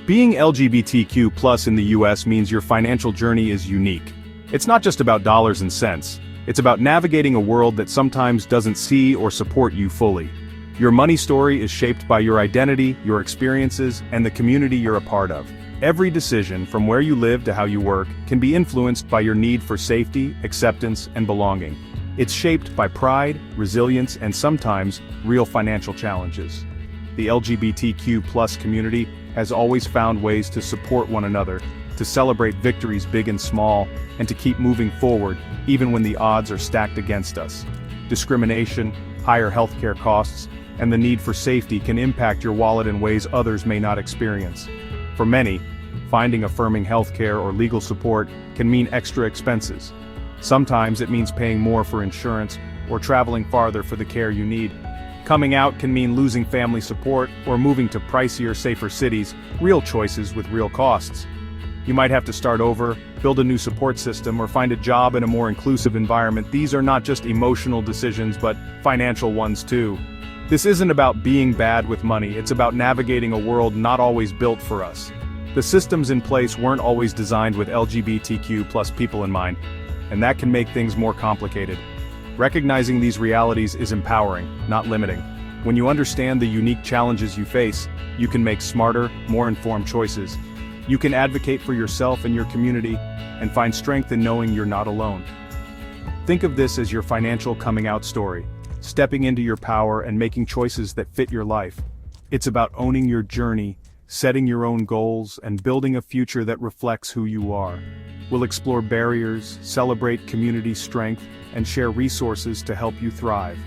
Being LGBTQ+ in the US means your financial journey is unique. It's not just about dollars and cents. It's about navigating a world that sometimes doesn't see or support you fully. Your money story is shaped by your identity, your experiences, and the community you're a part of. Every decision, from where you live to how you work, can be influenced by your need for safety, acceptance, and belonging. It's shaped by pride, resilience, and sometimes, real financial challenges. The LGBTQ+ community has always found ways to support one another, to celebrate victories big and small, and to keep moving forward, even when the odds are stacked against us. Discrimination, higher healthcare costs, and the need for safety can impact your wallet in ways others may not experience. For many, finding affirming healthcare or legal support can mean extra expenses. Sometimes it means paying more for insurance or traveling farther for the care you need. Coming out can mean losing family support or moving to pricier, safer cities, real choices with real costs. You might have to start over, build a new support system, or find a job in a more inclusive environment. These are not just emotional decisions, but financial ones too. This isn't about being bad with money, it's about navigating a world not always built for us. The systems in place weren't always designed with LGBTQ+ people in mind, and that can make things more complicated. Recognizing these realities is empowering, not limiting. When you understand the unique challenges you face, you can make smarter, more informed choices. You can advocate for yourself and your community, and find strength in knowing you're not alone. Think of this as your financial coming out story, stepping into your power and making choices that fit your life. It's about owning your journey, setting your own goals, and building a future that reflects who you are. We'll explore barriers, celebrate community strength, and share resources to help you thrive.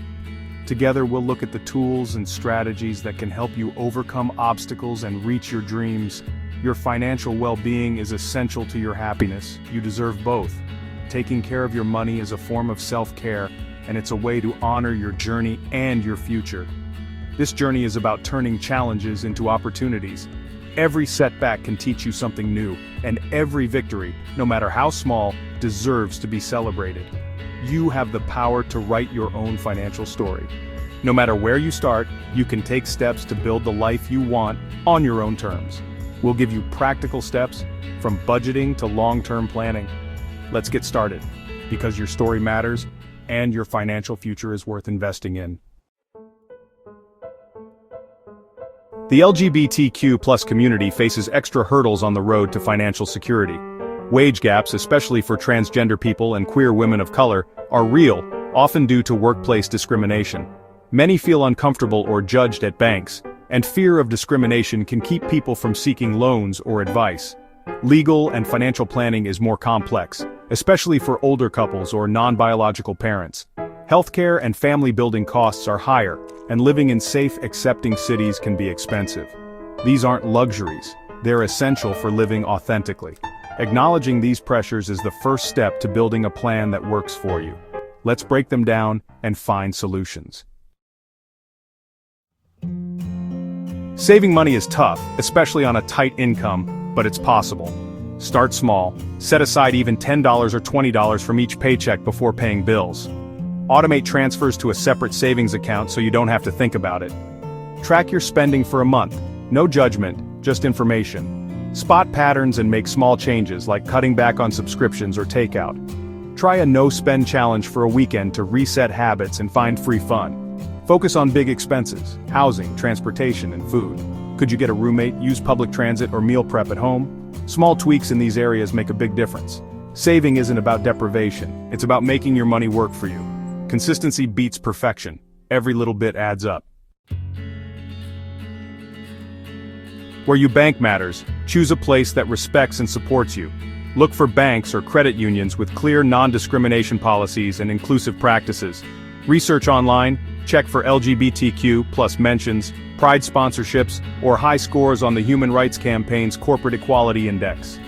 Together we'll look at the tools and strategies that can help you overcome obstacles and reach your dreams. Your financial well-being is essential to your happiness. You deserve both. Taking care of your money is a form of self-care, and it's a way to honor your journey and your future. This journey is about turning challenges into opportunities. Every setback can teach you something new, and every victory, no matter how small, deserves to be celebrated. You have the power to write your own financial story. No matter where you start, you can take steps to build the life you want on your own terms. We'll give you practical steps, from budgeting to long-term planning. Let's get started, because your story matters, and your financial future is worth investing in. The LGBTQ+ community faces extra hurdles on the road to financial security. Wage gaps, especially for transgender people and queer women of color, are real, often due to workplace discrimination. Many feel uncomfortable or judged at banks, and fear of discrimination can keep people from seeking loans or advice. Legal and financial planning is more complex, especially for older couples or non-biological parents. Healthcare and family-building costs are higher, and living in safe, accepting cities can be expensive. These aren't luxuries, they're essential for living authentically. Acknowledging these pressures is the first step to building a plan that works for you. Let's break them down and find solutions. Saving money is tough, especially on a tight income, but it's possible. Start small. Set aside even $10 or $20 from each paycheck before paying bills. Automate transfers to a separate savings account so you don't have to think about it. Track your spending for a month. No judgment, just information. Spot patterns and make small changes like cutting back on subscriptions or takeout. Try a no-spend challenge for a weekend to reset habits and find free fun. Focus on big expenses: housing, transportation, and food. Could you get a roommate, use public transit, or meal prep at home? Small tweaks in these areas make a big difference. Saving isn't about deprivation, it's about making your money work for you. Consistency beats perfection. Every little bit adds up. Where you bank matters. Choose a place that respects and supports you. Look for banks or credit unions with clear non-discrimination policies and inclusive practices. Research online, check for LGBTQ+ mentions, Pride sponsorships, or high scores on the Human Rights Campaign's Corporate Equality Index.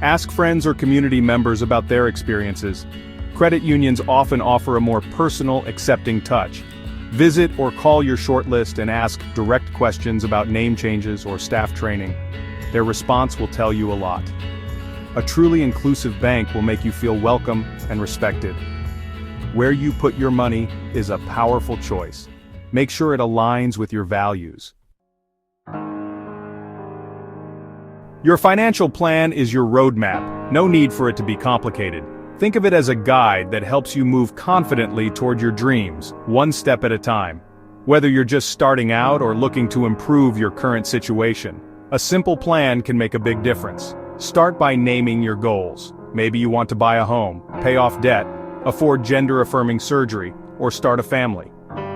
Ask friends or community members about their experiences. Credit unions often offer a more personal, accepting touch. Visit or call your shortlist and ask direct questions about name changes or staff training. Their response will tell you a lot. A truly inclusive bank will make you feel welcome and respected. Where you put your money is a powerful choice. Make sure it aligns with your values. Your financial plan is your roadmap, no need for it to be complicated. Think of it as a guide that helps you move confidently toward your dreams, one step at a time. Whether you're just starting out or looking to improve your current situation, a simple plan can make a big difference. Start by naming your goals. Maybe you want to buy a home, pay off debt, afford gender-affirming surgery, or start a family.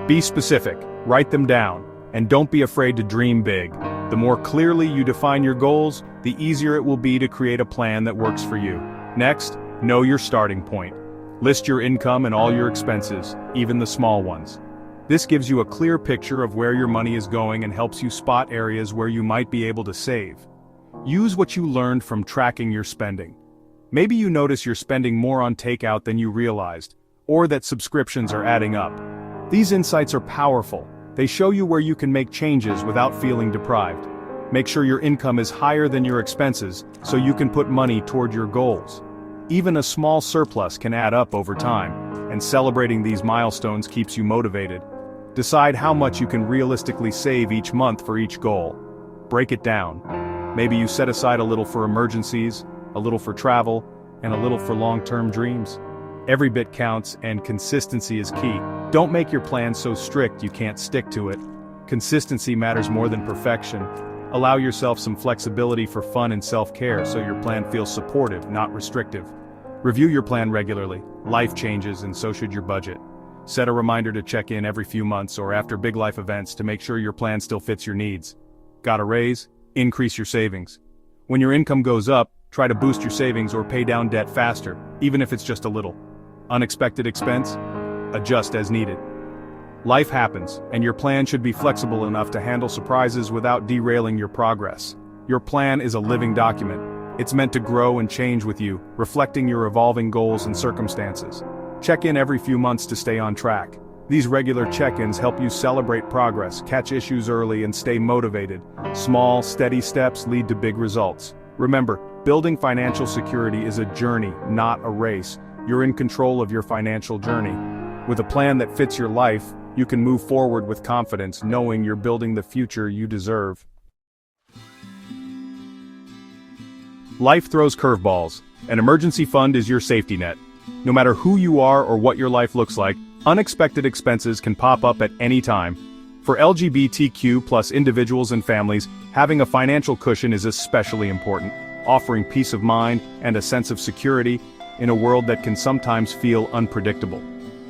Be specific, write them down, and don't be afraid to dream big. The more clearly you define your goals, the easier it will be to create a plan that works for you. Next, know your starting point. List your income and all your expenses, even the small ones. This gives you a clear picture of where your money is going and helps you spot areas where you might be able to save. Use what you learned from tracking your spending. Maybe you notice you're spending more on takeout than you realized, or that subscriptions are adding up. These insights are powerful. They show you where you can make changes without feeling deprived. Make sure your income is higher than your expenses so you can put money toward your goals. Even a small surplus can add up over time, and celebrating these milestones keeps you motivated. Decide how much you can realistically save each month for each goal. Break it down. Maybe you set aside a little for emergencies, a little for travel, and a little for long-term dreams. Every bit counts, and consistency is key. Don't make your plan so strict you can't stick to it. Consistency matters more than perfection. Allow yourself some flexibility for fun and self-care so your plan feels supportive, not restrictive. Review your plan regularly. Life changes, and so should your budget. Set a reminder to check in every few months or after big life events to make sure your plan still fits your needs. Got a raise? Increase your savings. When your income goes up, try to boost your savings or pay down debt faster, even if it's just a little. Unexpected expense? Adjust as needed. Life happens, and your plan should be flexible enough to handle surprises without derailing your progress. Your plan is a living document. It's meant to grow and change with you, reflecting your evolving goals and circumstances. Check in every few months to stay on track. These regular check-ins help you celebrate progress, catch issues early, and stay motivated. Small, steady steps lead to big results. Remember, building financial security is a journey, not a race. You're in control of your financial journey. With a plan that fits your life, you can move forward with confidence, knowing you're building the future you deserve. Life throws curveballs. An emergency fund is your safety net. No matter who you are or what your life looks like, unexpected expenses can pop up at any time. For LGBTQ+ individuals and families, having a financial cushion is especially important, offering peace of mind and a sense of security in a world that can sometimes feel unpredictable.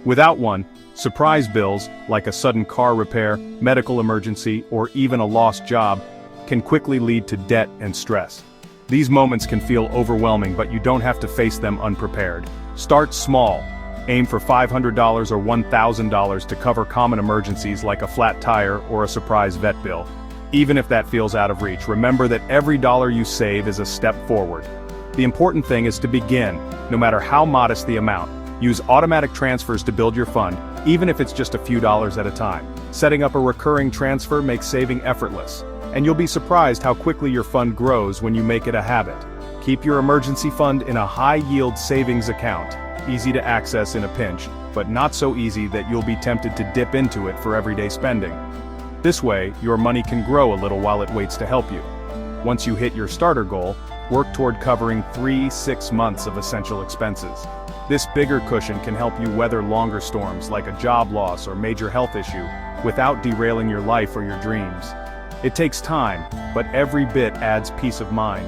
Without one, surprise bills, like a sudden car repair, medical emergency, or even a lost job, can quickly lead to debt and stress. These moments can feel overwhelming, but you don't have to face them unprepared. Start small. Aim for $500 or $1,000 to cover common emergencies like a flat tire or a surprise vet bill. Even if that feels out of reach, remember that every dollar you save is a step forward. The important thing is to begin, no matter how modest the amount. Use automatic transfers to build your fund, even if it's just a few dollars at a time. Setting up a recurring transfer makes saving effortless, and you'll be surprised how quickly your fund grows when you make it a habit. Keep your emergency fund in a high-yield savings account, easy to access in a pinch, but not so easy that you'll be tempted to dip into it for everyday spending. This way, your money can grow a little while it waits to help you. Once you hit your starter goal, work toward covering 3-6 months of essential expenses. This bigger cushion can help you weather longer storms like a job loss or major health issue without derailing your life or your dreams. It takes time, but every bit adds peace of mind.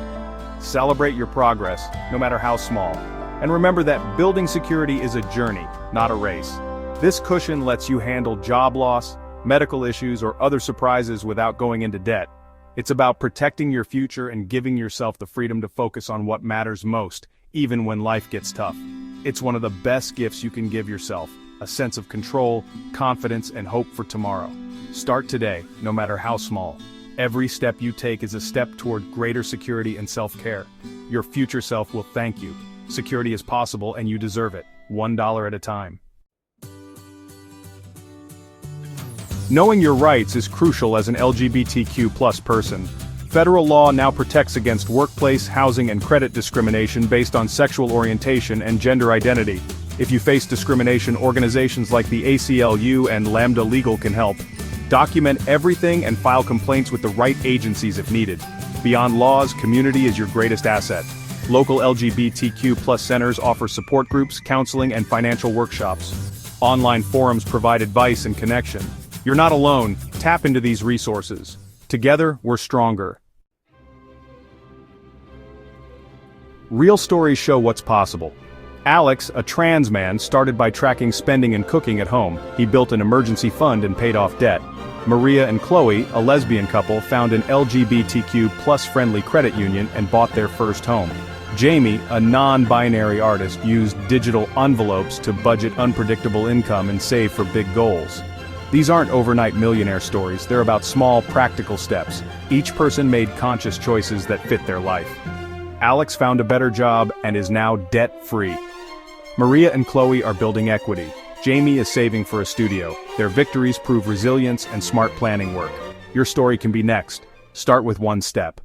Celebrate your progress, no matter how small. And remember that building security is a journey, not a race. This cushion lets you handle job loss, medical issues, or other surprises without going into debt. It's about protecting your future and giving yourself the freedom to focus on what matters most, even when life gets tough. It's one of the best gifts you can give yourself, a sense of control, confidence, and hope for tomorrow. Start today, no matter how small. Every step you take is a step toward greater security and self-care. Your future self will thank you. Security is possible and you deserve it, $1 at a time. Knowing your rights is crucial as an LGBTQ+ person. Federal law now protects against workplace, housing, and credit discrimination based on sexual orientation and gender identity. If you face discrimination, organizations like the ACLU and Lambda Legal can help. Document everything and file complaints with the right agencies if needed. Beyond laws, community is your greatest asset. Local LGBTQ+ centers offer support groups, counseling, and financial workshops. Online forums provide advice and connection. You're not alone. Tap into these resources. Together, we're stronger. Real stories show what's possible. Alex, a trans man, started by tracking spending and cooking at home. He built an emergency fund and paid off debt. Maria and Chloe, a lesbian couple, found an LGBTQ+-friendly credit union and bought their first home. Jamie, a non-binary artist, used digital envelopes to budget unpredictable income and save for big goals. These aren't overnight millionaire stories, they're about small, practical steps. Each person made conscious choices that fit their life. Alex found a better job and is now debt-free. Maria and Chloe are building equity. Jamie is saving for a studio. Their victories prove resilience and smart planning work. Your story can be next. Start with one step.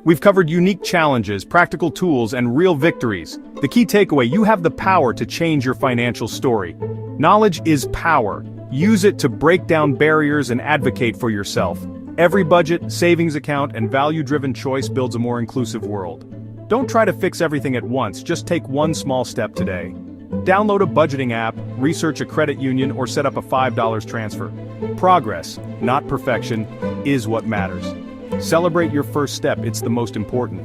We've covered unique challenges, practical tools, and real victories. The key takeaway: you have the power to change your financial story. Knowledge is power. Use it to break down barriers and advocate for yourself. Every budget, savings account, and value-driven choice builds a more inclusive world. Don't try to fix everything at once, just take one small step today. Download a budgeting app, research a credit union, or set up a $5 transfer. Progress, not perfection, is what matters. Celebrate your first step, it's the most important.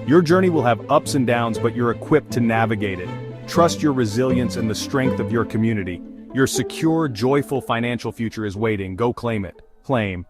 Your journey will have ups and downs, but you're equipped to navigate it. Trust your resilience and the strength of your community. Your secure, joyful financial future is waiting. Go claim it. Claim